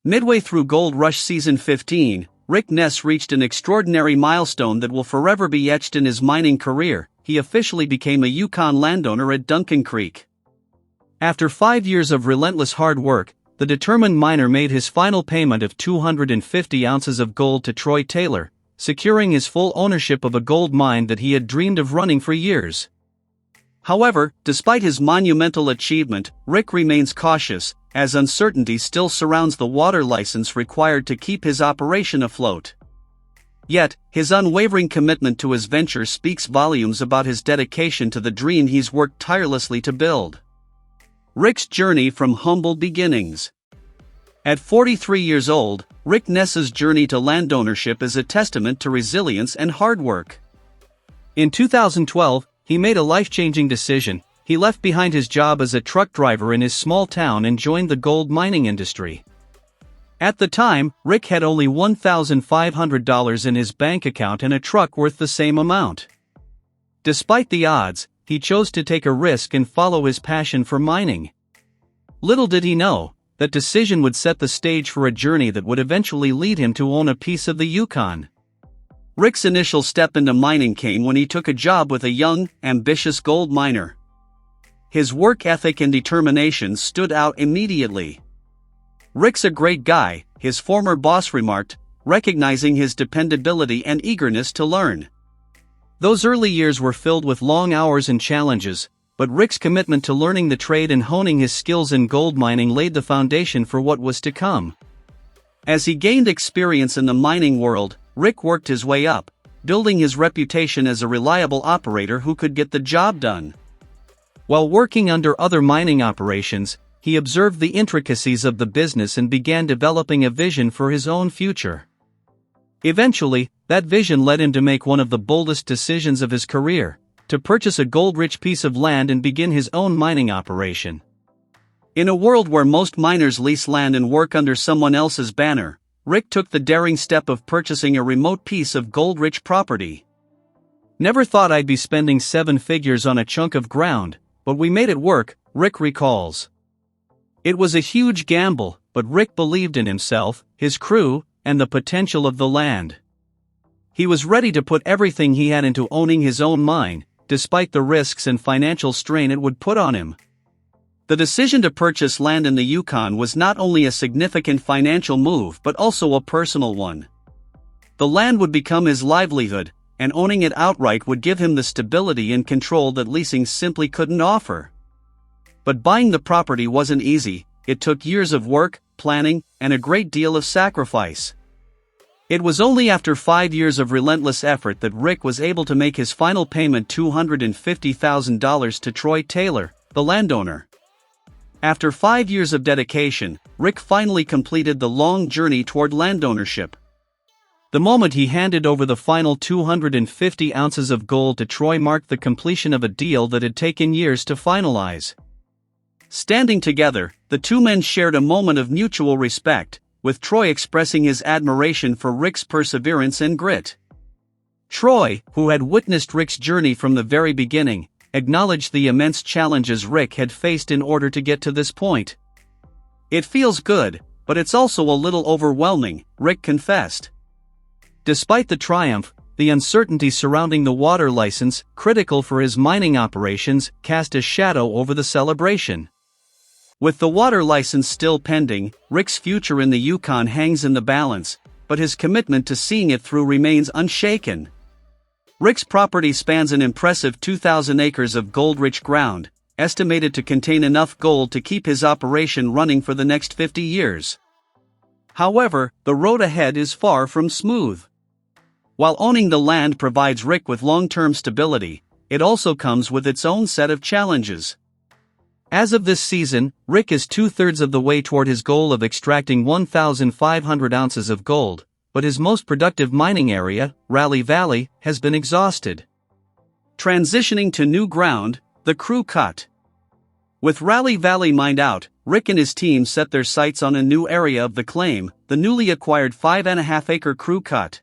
Midway through Gold Rush Season 15, Rick Ness reached an extraordinary milestone that will forever be etched in his mining career. He officially became a Yukon landowner at Duncan Creek. After 5 years of relentless hard work, the determined miner made his final payment of 250 ounces of gold to Troy Taylor, securing his full ownership of a gold mine that he had dreamed of running for years. However, despite his monumental achievement, Rick remains cautious, as uncertainty still surrounds the water license required to keep his operation afloat. Yet, his unwavering commitment to his venture speaks volumes about his dedication to the dream he's worked tirelessly to build. Rick's journey from humble beginnings. At 43 years old, Rick Ness's journey to landownership is a testament to resilience and hard work. In 2012, he made a life-changing decision. He left behind his job as a truck driver in his small town and joined the gold mining industry. At the time, Rick had only $1,500 in his bank account and a truck worth the same amount. Despite the odds, he chose to take a risk and follow his passion for mining. Little did he know, that decision would set the stage for a journey that would eventually lead him to own a piece of the Yukon. Rick's initial step into mining came when he took a job with a young, ambitious gold miner. His work ethic and determination stood out immediately. "Rick's a great guy," his former boss remarked, recognizing his dependability and eagerness to learn. Those early years were filled with long hours and challenges, but Rick's commitment to learning the trade and honing his skills in gold mining laid the foundation for what was to come. As he gained experience in the mining world, Rick worked his way up, building his reputation as a reliable operator who could get the job done. While working under other mining operations, he observed the intricacies of the business and began developing a vision for his own future. Eventually, that vision led him to make one of the boldest decisions of his career, to purchase a gold-rich piece of land and begin his own mining operation. In a world where most miners lease land and work under someone else's banner, Rick took the daring step of purchasing a remote piece of gold-rich property. "Never thought I'd be spending 7 figures on a chunk of ground, but we made it work," Rick recalls. It was a huge gamble, but Rick believed in himself, his crew, and the potential of the land. He was ready to put everything he had into owning his own mine, despite the risks and financial strain it would put on him. The decision to purchase land in the Yukon was not only a significant financial move but also a personal one. The land would become his livelihood, and owning it outright would give him the stability and control that leasing simply couldn't offer. But buying the property wasn't easy. It took years of work, planning, and a great deal of sacrifice. It was only after 5 years of relentless effort that Rick was able to make his final payment, $250,000 to Troy Taylor, the landowner. After 5 years of dedication, Rick finally completed the long journey toward landownership. The moment he handed over the final 250 ounces of gold to Troy marked the completion of a deal that had taken years to finalize. Standing together, the two men shared a moment of mutual respect, with Troy expressing his admiration for Rick's perseverance and grit. Troy, who had witnessed Rick's journey from the very beginning, acknowledged the immense challenges Rick had faced in order to get to this point. "It feels good, but it's also a little overwhelming," Rick confessed. Despite the triumph, the uncertainty surrounding the water license, critical for his mining operations, cast a shadow over the celebration. With the water license still pending, Rick's future in the Yukon hangs in the balance, but his commitment to seeing it through remains unshaken. Rick's property spans an impressive 2,000 acres of gold-rich ground, estimated to contain enough gold to keep his operation running for the next 50 years. However, the road ahead is far from smooth. While owning the land provides Rick with long-term stability, it also comes with its own set of challenges. As of this season, Rick is 2/3 of the way toward his goal of extracting 1,500 ounces of gold, but his most productive mining area, Rally Valley, has been exhausted. Transitioning to new ground, the Crew Cut. With Rally Valley mined out, Rick and his team set their sights on a new area of the claim, the newly acquired 5.5-acre Crew Cut.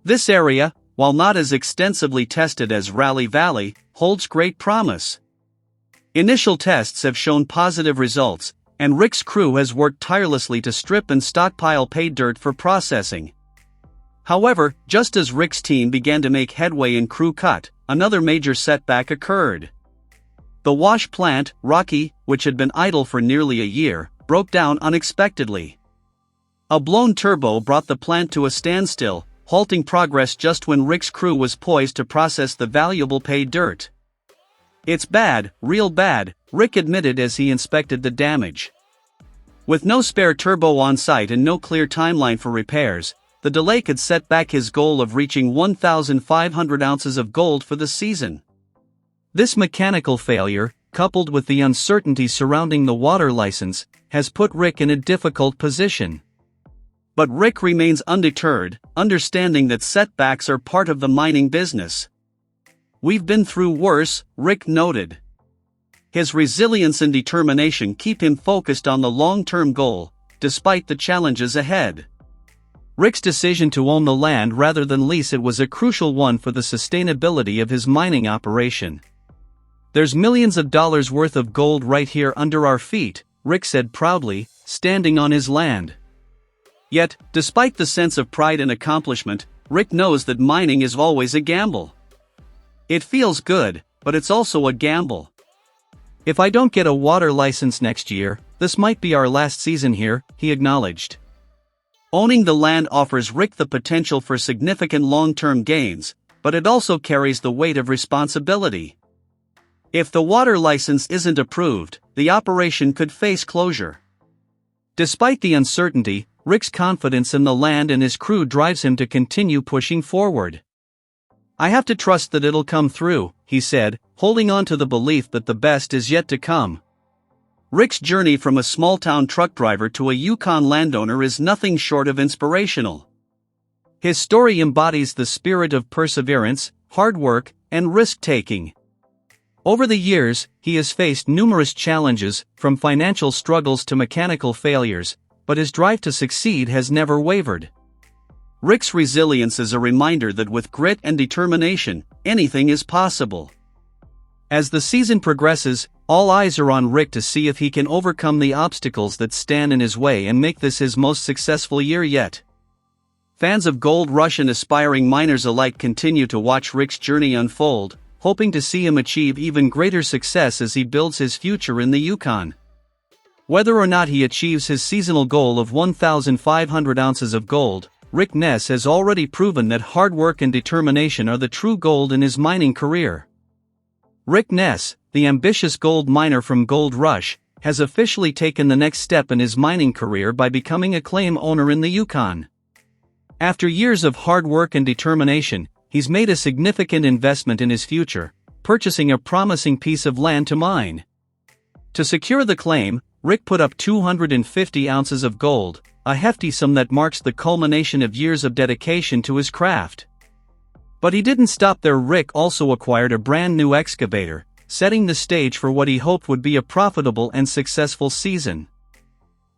This area, while not as extensively tested as Rally Valley, holds great promise. Initial tests have shown positive results, and Rick's crew has worked tirelessly to strip and stockpile pay dirt for processing. However, just as Rick's team began to make headway in crew cut, another major setback occurred. The wash plant, Rocky, which had been idle for nearly a year, broke down unexpectedly. A blown turbo brought the plant to a standstill, halting progress just when Rick's crew was poised to process the valuable pay dirt. "It's bad, real bad," Rick admitted as he inspected the damage. With no spare turbo on site and no clear timeline for repairs, the delay could set back his goal of reaching 1,500 ounces of gold for the season. This mechanical failure, coupled with the uncertainty surrounding the water license, has put Rick in a difficult position. But Rick remains undeterred, understanding that setbacks are part of the mining business. "We've been through worse," Rick noted. His resilience and determination keep him focused on the long-term goal, despite the challenges ahead. Rick's decision to own the land rather than lease it was a crucial one for the sustainability of his mining operation. "There's millions of dollars worth of gold right here under our feet," Rick said proudly, standing on his land. Yet, despite the sense of pride and accomplishment, Rick knows that mining is always a gamble. "It feels good, but it's also a gamble. If I don't get a water license next year, this might be our last season here," he acknowledged. Owning the land offers Rick the potential for significant long-term gains, but it also carries the weight of responsibility. If the water license isn't approved, the operation could face closure. Despite the uncertainty, Rick's confidence in the land and his crew drives him to continue pushing forward. "I have to trust that it'll come through," he said, holding on to the belief that the best is yet to come. Rick's journey from a small-town truck driver to a Yukon landowner is nothing short of inspirational. His story embodies the spirit of perseverance, hard work, and risk-taking. Over the years, he has faced numerous challenges, from financial struggles to mechanical failures, but his drive to succeed has never wavered. Rick's resilience is a reminder that with grit and determination, anything is possible. As the season progresses, all eyes are on Rick to see if he can overcome the obstacles that stand in his way and make this his most successful year yet. Fans of Gold Rush and aspiring miners alike continue to watch Rick's journey unfold, hoping to see him achieve even greater success as he builds his future in the Yukon. Whether or not he achieves his seasonal goal of 1,500 ounces of gold, Rick Ness has already proven that hard work and determination are the true gold in his mining career. Rick Ness, the ambitious gold miner from Gold Rush, has officially taken the next step in his mining career by becoming a claim owner in the Yukon. After years of hard work and determination, he's made a significant investment in his future, purchasing a promising piece of land to mine. To secure the claim, Rick put up 250 ounces of gold, a hefty sum that marks the culmination of years of dedication to his craft. But he didn't stop there. Rick also acquired a brand new excavator, setting the stage for what he hoped would be a profitable and successful season.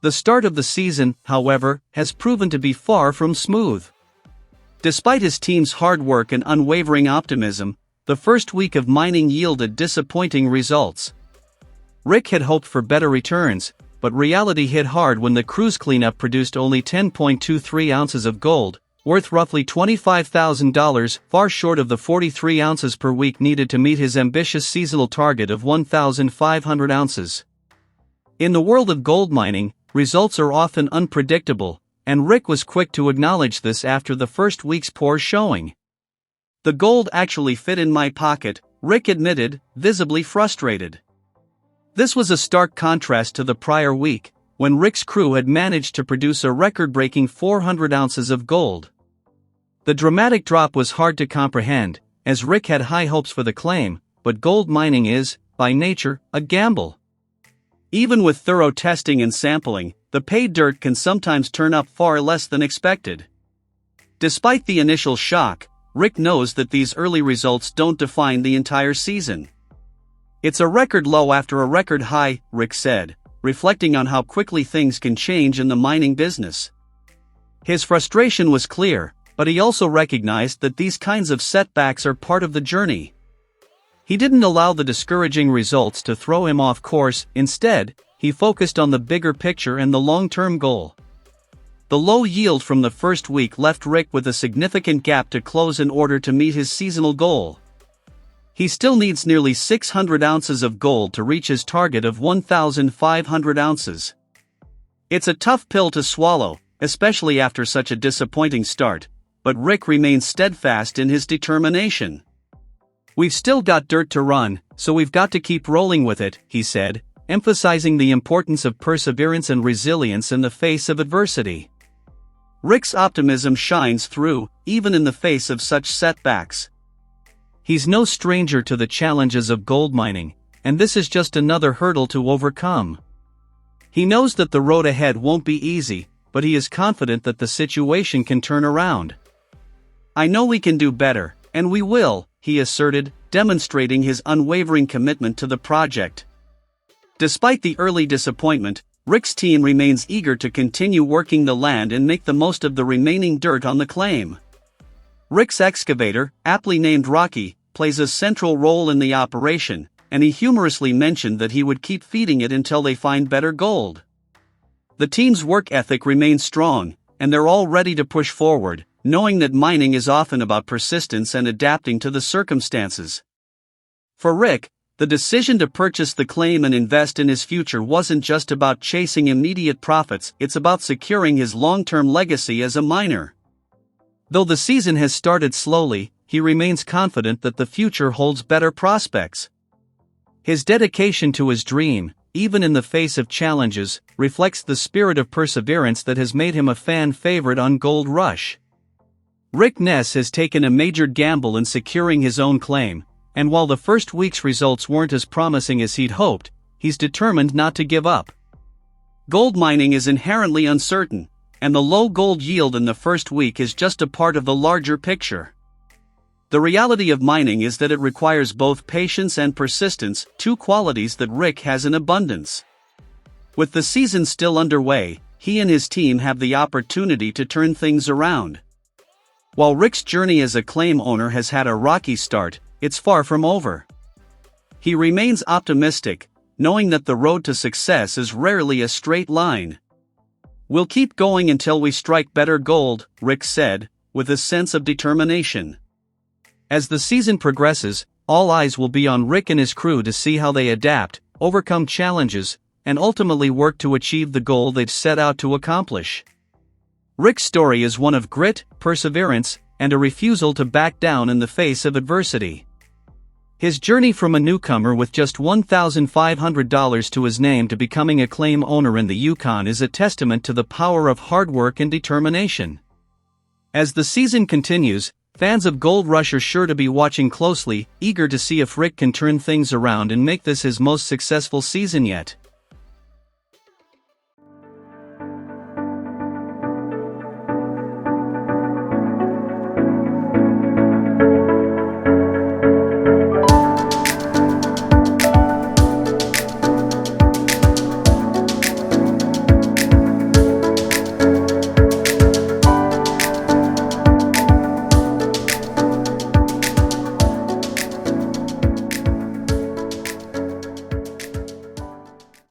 The start of the season, however, has proven to be far from smooth. Despite his team's hard work and unwavering optimism, the first week of mining yielded disappointing results. Rick had hoped for better returns, but reality hit hard when the crew's cleanup produced only 10.23 ounces of gold, worth roughly $25,000, far short of the 43 ounces per week needed to meet his ambitious seasonal target of 1,500 ounces. In the world of gold mining, results are often unpredictable, and Rick was quick to acknowledge this after the first week's poor showing. "The gold actually fit in my pocket," Rick admitted, visibly frustrated. This was a stark contrast to the prior week, when Rick's crew had managed to produce a record-breaking 400 ounces of gold. The dramatic drop was hard to comprehend, as Rick had high hopes for the claim, but gold mining is, by nature, a gamble. Even with thorough testing and sampling, the paid dirt can sometimes turn up far less than expected. Despite the initial shock, Rick knows that these early results don't define the entire season. "It's a record low after a record high," Rick said, reflecting on how quickly things can change in the mining business. His frustration was clear, but he also recognized that these kinds of setbacks are part of the journey. He didn't allow the discouraging results to throw him off course. Instead, he focused on the bigger picture and the long-term goal. The low yield from the first week left Rick with a significant gap to close in order to meet his seasonal goal. He still needs nearly 600 ounces of gold to reach his target of 1,500 ounces. It's a tough pill to swallow, especially after such a disappointing start, but Rick remains steadfast in his determination. "We've still got dirt to run, so we've got to keep rolling with it," he said, emphasizing the importance of perseverance and resilience in the face of adversity. Rick's optimism shines through, even in the face of such setbacks. He's no stranger to the challenges of gold mining, and this is just another hurdle to overcome. He knows that the road ahead won't be easy, but he is confident that the situation can turn around. "I know we can do better, and we will," he asserted, demonstrating his unwavering commitment to the project. Despite the early disappointment, Rick's team remains eager to continue working the land and make the most of the remaining dirt on the claim. Rick's excavator, aptly named Rocky, plays a central role in the operation, and he humorously mentioned that he would keep feeding it until they find better gold. The team's work ethic remains strong, and they're all ready to push forward, knowing that mining is often about persistence and adapting to the circumstances. For Rick, the decision to purchase the claim and invest in his future wasn't just about chasing immediate profits, it's about securing his long-term legacy as a miner. Though the season has started slowly, he remains confident that the future holds better prospects. His dedication to his dream, even in the face of challenges, reflects the spirit of perseverance that has made him a fan favorite on Gold Rush. Rick Ness has taken a major gamble in securing his own claim, and while the first week's results weren't as promising as he'd hoped, he's determined not to give up. Gold mining is inherently uncertain, and the low gold yield in the first week is just a part of the larger picture. The reality of mining is that it requires both patience and persistence, two qualities that Rick has in abundance. With the season still underway, he and his team have the opportunity to turn things around. While Rick's journey as a claim owner has had a rocky start, it's far from over. He remains optimistic, knowing that the road to success is rarely a straight line. "We'll keep going until we strike better gold," Rick said, with a sense of determination. As the season progresses, all eyes will be on Rick and his crew to see how they adapt, overcome challenges, and ultimately work to achieve the goal they've set out to accomplish. Rick's story is one of grit, perseverance, and a refusal to back down in the face of adversity. His journey from a newcomer with just $1,500 to his name to becoming a claim owner in the Yukon is a testament to the power of hard work and determination. As the season continues, fans of Gold Rush are sure to be watching closely, eager to see if Rick can turn things around and make this his most successful season yet.